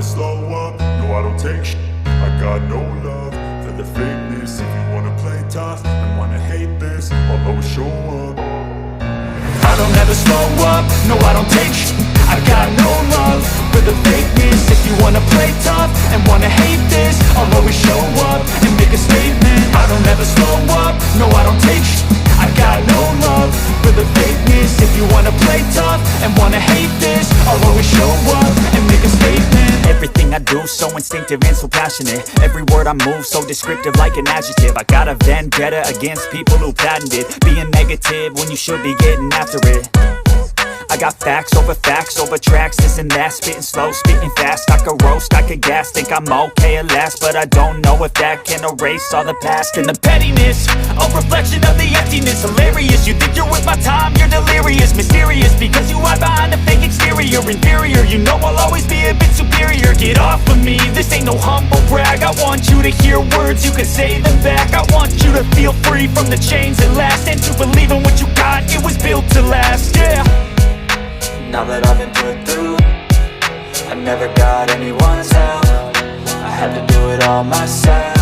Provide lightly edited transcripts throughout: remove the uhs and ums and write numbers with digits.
never slow up, no I don't take shit. I got no love for the fakeness. If you wanna play tough and wanna hate this, I'll always show up. I don't ever slow up, no I don't take shit. I got no love for the fakeness. If you wanna play tough and wanna hate this, I'll always show up and make a statement. I don't ever slow up, no I don't take shit. I got no love for the fakeness. If you wanna play tough and wanna hate this, I'll always show up and make a statement. Everything I do so instinctive and so passionate. Every word I move so descriptive like an adjective. I got a vendetta against people who patented being negative when you should be getting after it. I got facts over tracks, this and that. Spitting slow, spitting fast. I could roast, I could gas. Think I'm okay at last, but I don't know if that can erase all the past. And the pettiness, a reflection of the emptiness. Hilarious, you think you're worth my time, you're delirious. Mysterious, because you hide behind a fake exterior. Inferior, you know I'll always be a bit superior. Get off of me, this ain't no humble brag. I want you to hear words, you can say them back. I want you to feel free from the chains that last, and to believe in what you got, it was built to last, yeah. Now that I've been put through, I never got anyone's help. I had to do it all myself.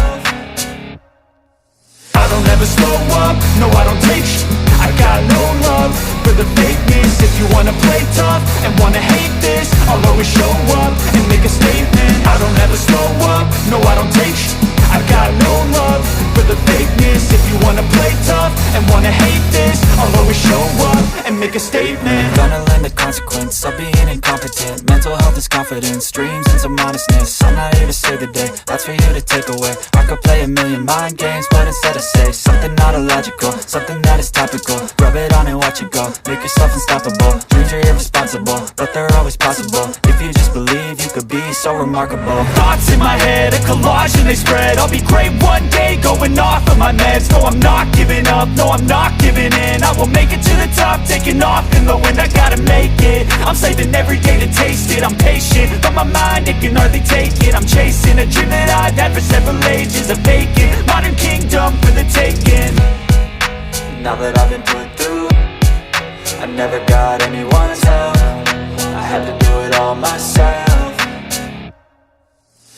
I don't ever slow up, no I don't take shit. I got no love for the fakeness. If you wanna play tough and wanna hate this, I'll always show up and make a statement. I don't ever slow up, no I don't take shit. I got no love for the fakeness. If you wanna play tough and wanna hate this, I'll always show up and make a statement. Gonna learn the consequence of being incompetent. Mental health is confidence, dreams and some honestness. I'm not here to save the day, that's for you to take away. I could play a million mind games, but instead I say something not illogical, something that is topical. Rub it on and watch it go, make yourself unstoppable. Dreams are irresponsible, but they're always possible. If you just believe, you could be so remarkable. Thoughts in my head, a collage and they spread. I'll be great one day, going off of my meds. No, I'm not giving up, no, I'm not giving in. I will make it to the top, taking off in the wind. I gotta make it, I'm saving every day to taste it. I'm patient, but my mind, it can hardly take it. I'm chasing a dream that I've had for several ages. A vacant, modern kingdom for the taking. Now that I've been put through, I never got anyone's help. I had to do it all myself.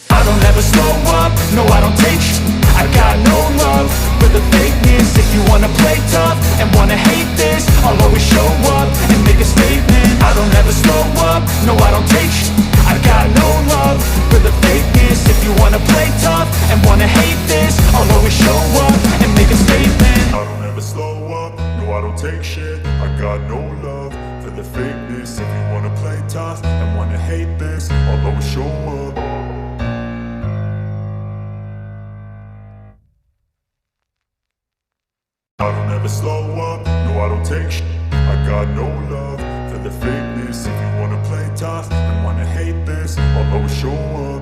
I don't ever slow up, no I don't take shit. I got no love for the fakeness. If you wanna play tough and wanna hate this, I'll always show up and make a statement. I don't ever slow up, no I don't take shit. I got no love for the fakeness. If you wanna play tough and wanna hate this, I'll always show up and make a statement. I don't ever slow up, no I don't take shit. I got no love for the fakeness. If you wanna play tough and wanna hate this, I'll always show up. I don't ever slow up, no I don't take shit. I got no love for the fakeness. If you wanna play tough and wanna hate this, I'll always show up.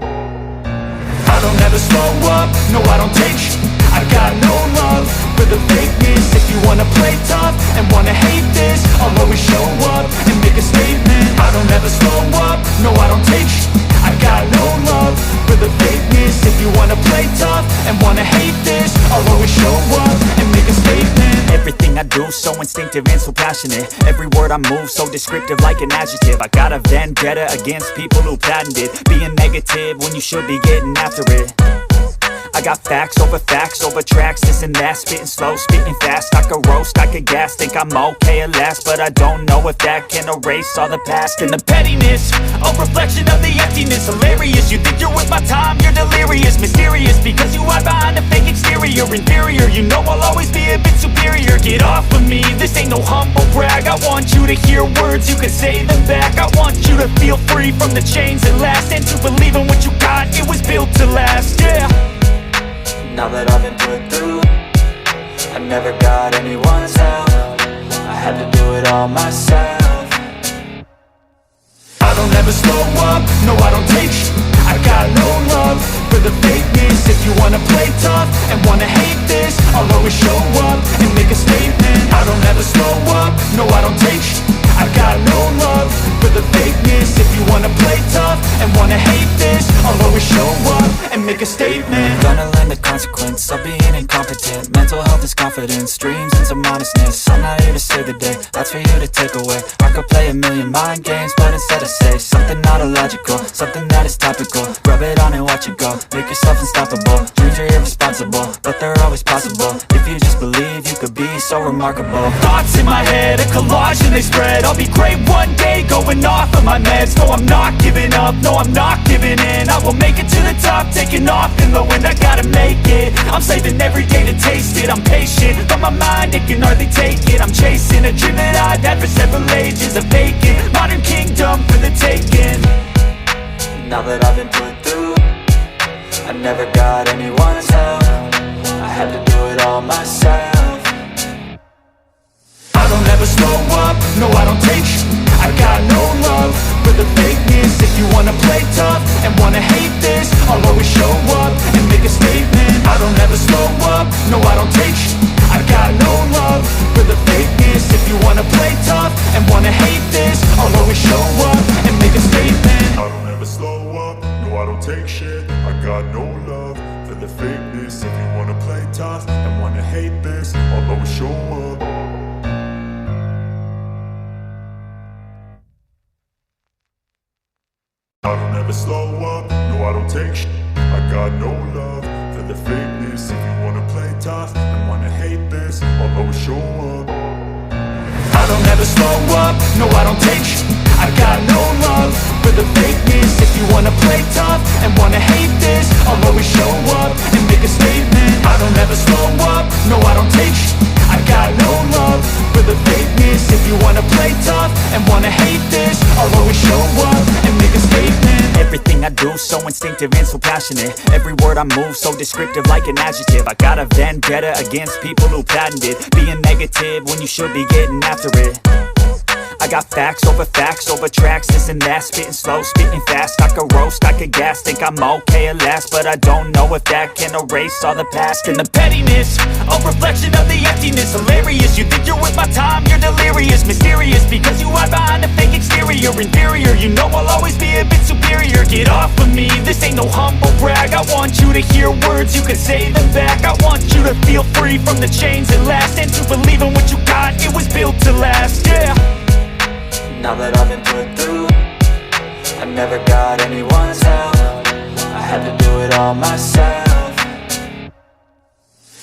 I don't ever slow up, no I don't take shit. I got no love for the fakeness. If you wanna play tough and wanna hate this, I'll always show up and make a statement. I don't ever slow up, no I don't take shit. I got no love for the fakeness. If you wanna play tough and wanna hate this, I'll always show up and make a statement. Everything I do so instinctive and so passionate. Every word I move so descriptive like an adjective. I got a vendetta against people who patented being negative when you should be getting after it. I got facts over tracks, this and that. Spitting slow, spitting fast. I could roast, I could gas. Think I'm okay at last, but I don't know if that can erase all the past. And the pettiness, a reflection of the emptiness. Hilarious, you think you're worth my time, you're delirious. Mysterious, because you hide behind a fake exterior. Inferior, you know I'll always be a bit superior. Get off of me, this ain't no humble brag. I want you to hear words, you can say them back. I want you to feel free from the chains that last, and to believe in what you got, it was built to last, yeah. Now that I've been put through, I never got anyone's help. I had to do it all myself. I don't ever slow up, no I don't take shit. I got no love for the fakeness. If you wanna play tough and wanna hate this, I'll always show up and make a statement. I don't ever slow up, no I don't take shit. I got no love for the fakeness. If you wanna play tough and wanna hate this, I'll always show up and make a statement. Gonna learn the consequence of being incompetent. Mental health is confidence, dreams and some honestness. I'm not here to save the day, that's for you to take away. I could play a million mind games, but instead I say something not illogical, something that is topical. Rub it on and watch it go, make yourself unstoppable. Dreams are irresponsible, but they're always possible. If you just believe, you could be so remarkable. Thoughts in my head, a collage and they spread. I'll be great one day, going off of my meds. No, I'm not giving up, no, I'm not giving in. I will make it to the top, taking off in the wind. I gotta make it, I'm saving every day to taste it. I'm patient, but my mind, it can hardly take it. I'm chasing a dream that I've had for several ages. A vacant, modern kingdom for the taking. Now that I've been put through, I never got anyone's help. I had to do it all myself. I don't ever slow up, no I don't take sh**. I got no love for the fakeness. If you wanna play tough and wanna hate this, I'll always show up and make a statement. I don't ever slow up, no I don't take sh**. I got no love for the fakeness. If you wanna play tough and wanna hate this, I'll always show up and make a statement. I don't ever slow up, no I don't take shit. I got no love for the fakeness. If you wanna play tough and wanna hate this, I'll always show up. I don't ever slow up, no I don't take shit. I got no love for the fakeness. If you wanna play tough and wanna hate this, I'll always show up. I don't ever slow up, no I don't take sh**. I got no love for the fakeness. If you wanna play tough and wanna hate this, I'll always show up and make a statement. I don't ever slow up, no I don't take sh**. I got no love for the fakeness. If you wanna play tough and wanna hate this, I'll always show up and make a statement. Everything I do so instinctive and so passionate. Every word I move so descriptive like an adjective. I got a vendetta against people who patented being negative when you should be getting after it. I got facts over tracks, this and that. Spitting slow, spitting fast. I could roast, I could gas. Think I'm okay at last, but I don't know if that can erase all the past. And the pettiness, a reflection of the emptiness. Hilarious, you think you're worth my time, you're delirious. Mysterious, because you hide behind a fake exterior. Inferior, you know I'll always be a bit superior. Get off of me, this ain't no humble brag. I want you to hear words, you can say them back. I want you to feel free from the chains that last, and to believe in what you got, it was built to last, yeah. Now that I've been put through, I never got anyone's help. I had to do it all myself.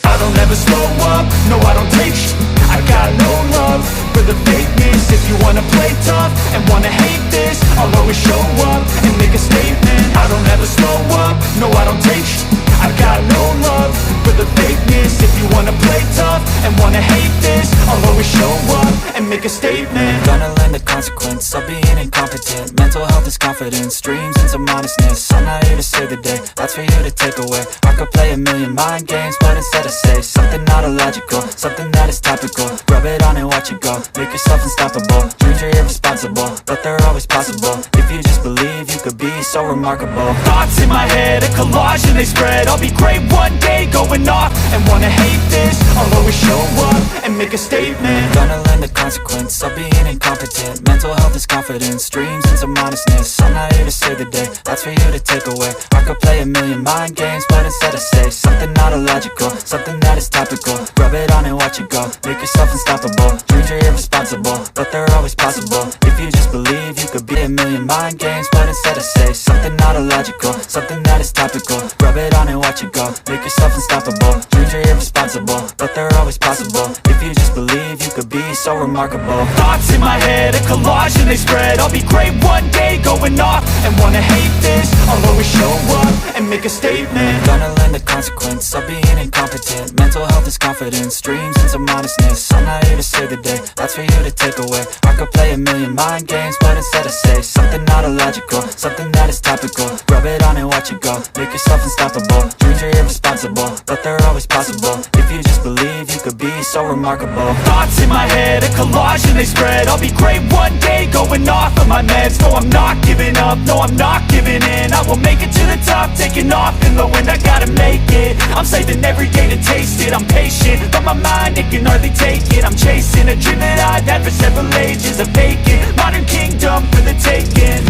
I don't ever slow up, no I don't take sh**. I got no love for the fakeness. If you wanna play tough and wanna hate this, I'll always show up and make a statement. I don't ever slow up, no I don't take sh**. I got no love for the fakeness. If you wanna play tough and wanna hate this, I'll always show up and make a statement. Gonna learn the consequence of being incompetent. Mental health is confidence, dreams and some honestness. I'm not here to save the day, that's for you to take away. I could play a million mind games, but instead I say something not illogical, something that is topical. Rub it on and watch it go, make yourself unstoppable. Dreams are irresponsible, but they're always possible. If you just believe, you could be so remarkable. Thoughts in my head, a collage and they spread. I'll be great one day, going off and wanna hate this, I'll always show up and make a statement. Gonna learn the consequence of being incompetent. Mental health is confidence, dreams and some honestness. I'm not here to save the day, that's for you to take away. I could play a million mind games, but instead I say something not illogical, something that is topical. Rub it on and watch it go, make yourself unstoppable. Dreams are irresponsible, but they're always possible. If you just believe, you could be a million mind games, but instead I say something not illogical, something that is topical. Rub it on and watch it go, make yourself unstoppable. Dreams are irresponsible, but they're always possible. If you just believe, you could be so remarkable. Thoughts in my head, a collage and they spread. I'll be great one day, going off and wanna hate this, I'll always show up and make a statement. Gonna learn the consequence of being incompetent. Mental health is confidence, dreams and some honestness. I'm not here to save the day, that's for you to take away. I could play a million mind games, but instead I say something not illogical, something that is topical. Rub it on and watch it go, make yourself unstoppable. Dreams are irresponsible, but they're always possible. If you just believe, you could be so remarkable. Thoughts in my head, a collage and they spread. I'll be great one day, going off of my meds. No, I'm not giving up, no, I'm not giving in. I will make it to the top, taking off in the wind. I gotta make it, I'm saving every day to taste it. I'm patient, but my mind, it can hardly take it. I'm chasing a dream that I've had for several ages. A vacant, modern kingdom for the taking.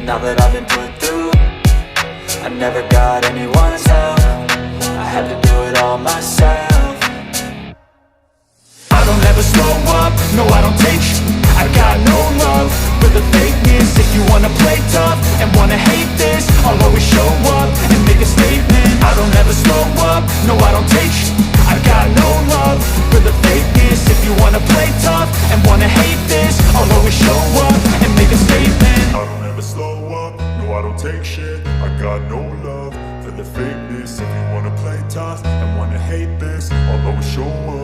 Now that I've been put through, I never got anyone's help, I had to do it all myself. I don't ever slow up, no I don't take sh**. I got no love for the fakeness. If you wanna play tough and wanna hate this, I'll always show up and make a statement. I don't ever slow up, no I don't take sh**. I got no love for the fakeness. If you wanna play tough and wanna hate this, I'll always show up and make a statement. I don't ever slow up, no I don't take shit. I got no love for the fakeness. If you wanna play tough and wanna hate this, I'll always show up